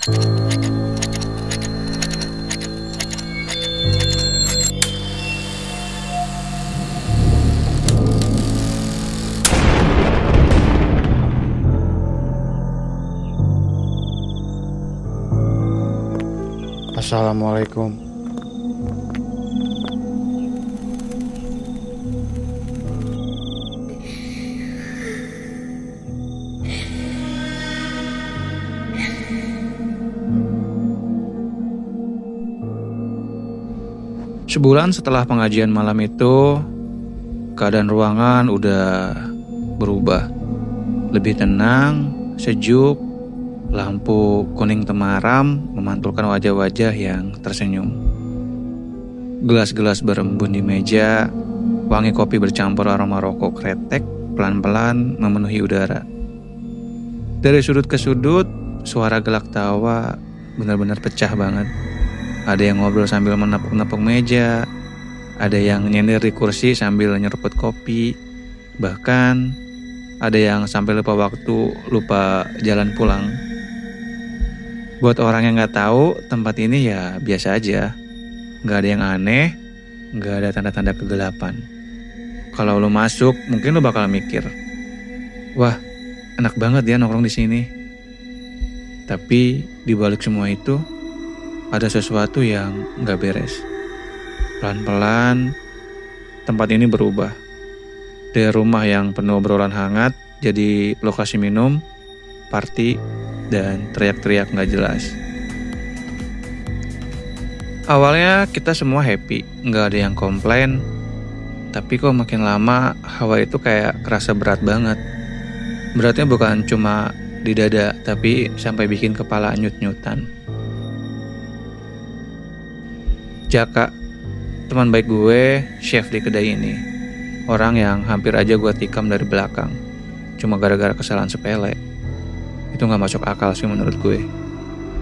Assalamualaikum. Sebulan setelah pengajian malam itu, keadaan ruangan udah berubah. Lebih tenang, sejuk, lampu kuning temaram memantulkan wajah-wajah yang tersenyum. Gelas-gelas berembun di meja, wangi kopi bercampur aroma rokok kretek pelan-pelan memenuhi udara. Dari sudut ke sudut, suara gelak tawa benar-benar pecah banget. Ada yang ngobrol sambil menepuk-nepuk meja, ada yang nyender di kursi sambil nyeruput kopi, bahkan ada yang sampai lupa waktu, lupa jalan pulang. Buat orang yang gak tahu, tempat ini ya biasa aja. Gak ada yang aneh, gak ada tanda-tanda kegelapan. Kalau lo masuk, mungkin lo bakal mikir, wah, enak banget ya nongkrong di sini. Tapi di balik semua itu, ada sesuatu yang gak beres. Pelan-pelan, tempat ini berubah. Dari rumah yang penuh obrolan hangat, jadi lokasi minum, party, dan teriak-teriak gak jelas. Awalnya kita semua happy, gak ada yang komplain. Tapi kok makin lama, hawa itu kayak kerasa berat banget. Beratnya bukan cuma di dada, tapi sampai bikin kepala nyut-nyutan. Jaka, teman baik gue, chef di kedai ini. Orang yang hampir aja gue tikam dari belakang. Cuma gara-gara kesalahan sepele. Itu gak masuk akal sih menurut gue.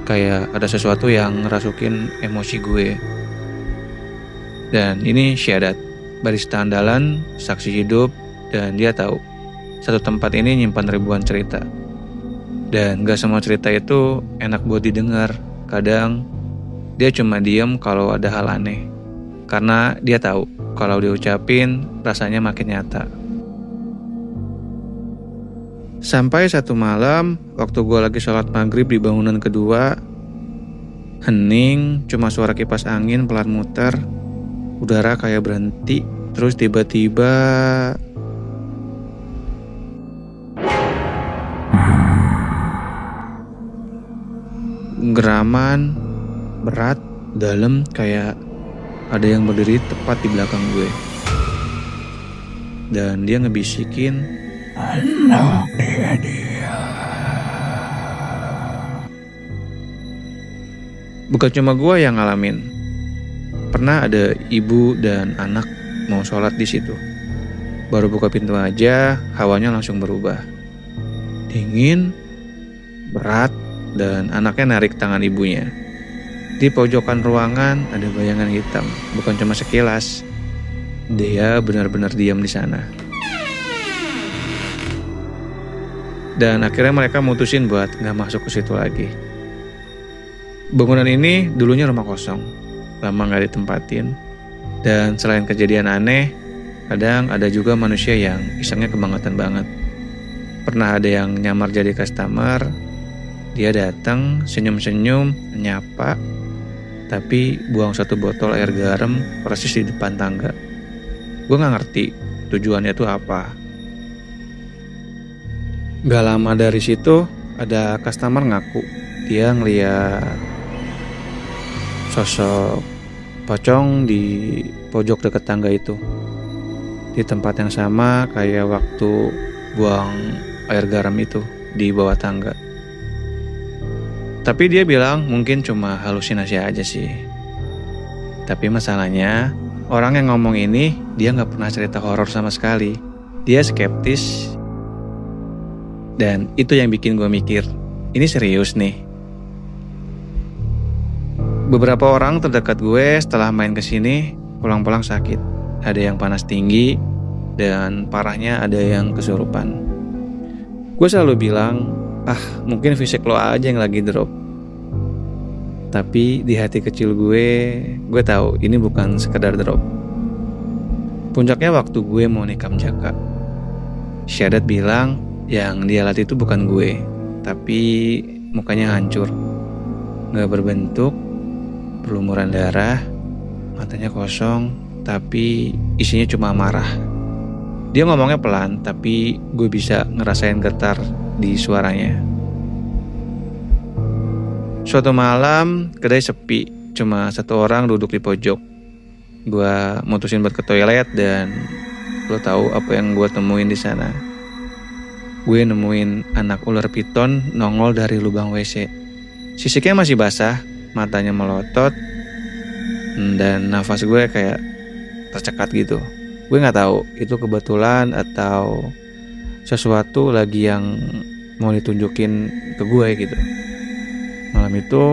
Kayak ada sesuatu yang ngerasukin emosi gue. Dan ini Syadat, barista andalan, saksi hidup, dan dia tahu satu tempat ini nyimpan ribuan cerita. Dan gak semua cerita itu enak buat didengar. Kadang dia cuma diem kalau ada hal aneh. Karena dia tahu kalau diucapin rasanya makin nyata. Sampai satu malam, waktu gue lagi sholat maghrib di bangunan kedua, hening, cuma suara kipas angin pelan muter, udara kayak berhenti, terus tiba-tiba geraman berat, dalam, kayak ada yang berdiri tepat di belakang gue. Dan dia ngebisikin, "Anak dia." Bukan cuma gue yang ngalamin. Pernah ada ibu dan anak mau sholat di situ. Baru buka pintu aja, hawanya langsung berubah. Dingin, berat, dan anaknya narik tangan ibunya. Di pojokan ruangan ada bayangan hitam, bukan cuma sekilas. Dia benar-benar diam di sana. Dan akhirnya mereka mutusin buat gak masuk ke situ lagi. Bangunan ini dulunya rumah kosong, lama gak ditempatin. Dan selain kejadian aneh, kadang ada juga manusia yang isengnya kebangetan banget. Pernah ada yang nyamar jadi customer. Dia datang, senyum-senyum, menyapa, tapi buang satu botol air garam persis di depan tangga. Gue gak ngerti tujuannya tuh apa. Gak lama dari situ ada customer ngaku dia ngeliat sosok pocong di pojok dekat tangga itu, di tempat yang sama kayak waktu buang air garam itu di bawah tangga. Tapi dia bilang mungkin cuma halusinasi aja sih. Tapi masalahnya, orang yang ngomong ini dia gak pernah cerita horor sama sekali. Dia skeptis. Dan itu yang bikin gue mikir, ini serius nih. Beberapa orang terdekat gue setelah main kesini pulang-pulang sakit. Ada yang panas tinggi, dan parahnya ada yang kesurupan. Gue selalu bilang, mungkin fisik lo aja yang lagi drop. Tapi di hati kecil gue tahu ini bukan sekedar drop. Puncaknya waktu gue mau nikam Jaka. Syahadat bilang yang dia lihat itu bukan gue, tapi mukanya hancur, gak berbentuk, berlumuran darah, matanya kosong, tapi isinya cuma marah. Dia ngomongnya pelan, tapi gue bisa ngerasain getar di suaranya. Suatu malam, kedai sepi, cuma satu orang duduk di pojok. Gue mutusin buat ke toilet dan lo tahu apa yang gue temuin di sana? Gue nemuin anak ular piton nongol dari lubang WC. Sisiknya masih basah, matanya melotot, dan nafas gue kayak tercekat gitu. Gue nggak tahu itu kebetulan atau sesuatu lagi yang mau ditunjukin ke gue gitu. Malam itu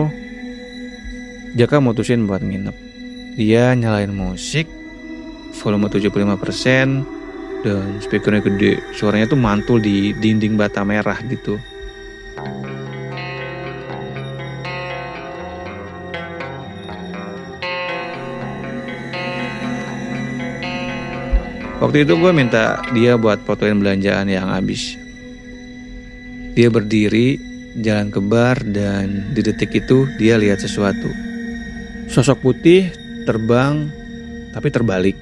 Jaka mutusin buat nginep. Dia nyalain musik volume 75% dan speakernya gede. Suaranya tuh mantul di dinding bata merah gitu. Waktu itu gue minta dia buat fotoin belanjaan yang habis. Dia berdiri, jalan ke bar, dan di detik itu dia lihat sesuatu. Sosok putih terbang, tapi terbalik.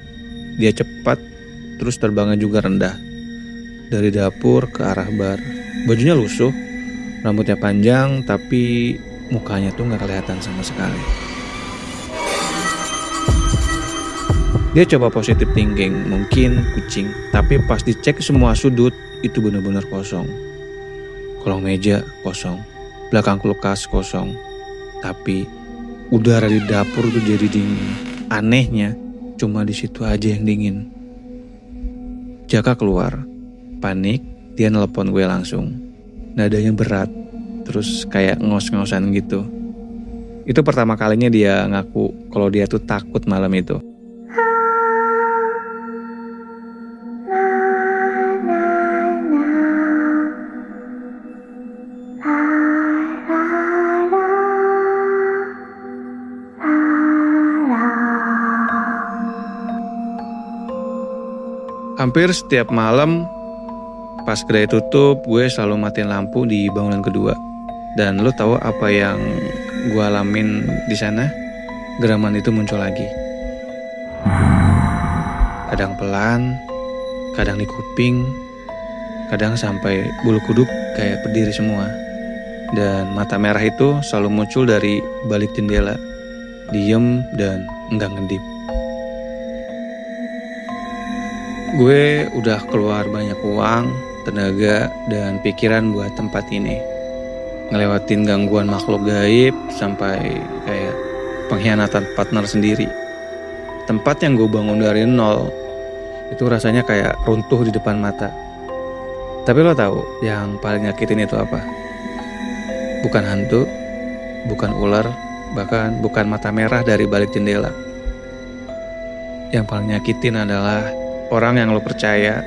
Dia cepat, terus terbangnya juga rendah. Dari dapur ke arah bar. Bajunya lusuh, rambutnya panjang, tapi mukanya tuh gak kelihatan sama sekali. Dia coba positive thinking, mungkin kucing, tapi pas dicek semua sudut itu benar-benar kosong. Kolong meja kosong, belakang kulkas kosong, tapi udara di dapur tuh jadi dingin. Anehnya, cuma di situ aja yang dingin. Jaka keluar, panik, dia nelpon gue langsung. Nadanya berat, terus kayak ngos-ngosan gitu. Itu pertama kalinya dia ngaku kalau dia tuh takut malam itu. Hampir setiap malam pas kedai tutup, gue selalu matiin lampu di bangunan kedua. Dan lo tahu apa yang gue alamin di sana? Geraman itu muncul lagi. Kadang pelan, kadang di kuping, kadang sampai bulu kuduk kayak berdiri semua. Dan mata merah itu selalu muncul dari balik jendela, diem dan enggak ngedip. Gue udah keluar banyak uang, tenaga, dan pikiran buat tempat ini. Ngelewatin gangguan makhluk gaib sampai kayak pengkhianatan partner sendiri. Tempat yang gue bangun dari nol, itu rasanya kayak runtuh di depan mata. Tapi lo tahu yang paling nyakitin itu apa? Bukan hantu, bukan ular, bahkan bukan mata merah dari balik jendela. Yang paling nyakitin adalah orang yang lo percaya,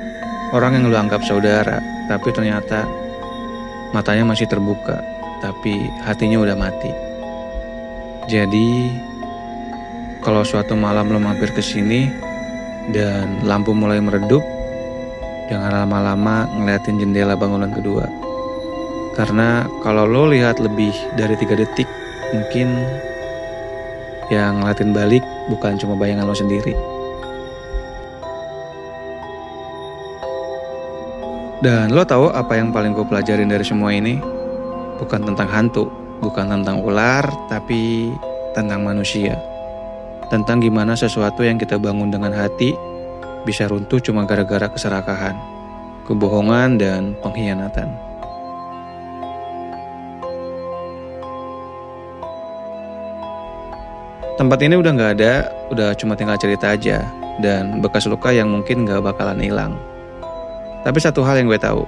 orang yang lo anggap saudara, tapi ternyata matanya masih terbuka, tapi hatinya udah mati. Jadi, kalau suatu malam lo mampir ke sini dan lampu mulai meredup, jangan lama-lama ngeliatin jendela bangunan kedua. Karena kalau lo lihat lebih dari 3 detik, mungkin yang ngeliatin balik bukan cuma bayangan lo sendiri. Dan lo tahu apa yang paling gue pelajarin dari semua ini? Bukan tentang hantu, bukan tentang ular, tapi tentang manusia. Tentang gimana sesuatu yang kita bangun dengan hati bisa runtuh cuma gara-gara keserakahan, kebohongan, dan pengkhianatan. Tempat ini udah gak ada, udah cuma tinggal cerita aja, dan bekas luka yang mungkin gak bakalan hilang. Tapi satu hal yang gue tahu,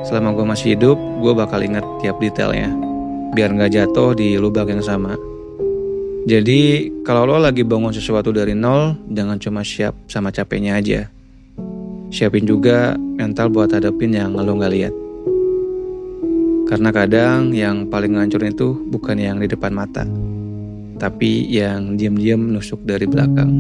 selama gue masih hidup, gue bakal ingat tiap detailnya, biar gak jatuh di lubang yang sama. Jadi, kalau lo lagi bangun sesuatu dari nol, jangan cuma siap sama capeknya aja. Siapin juga mental buat hadapin yang lo gak lihat. Karena kadang yang paling ngancurin itu bukan yang di depan mata, tapi yang diam-diam nusuk dari belakang.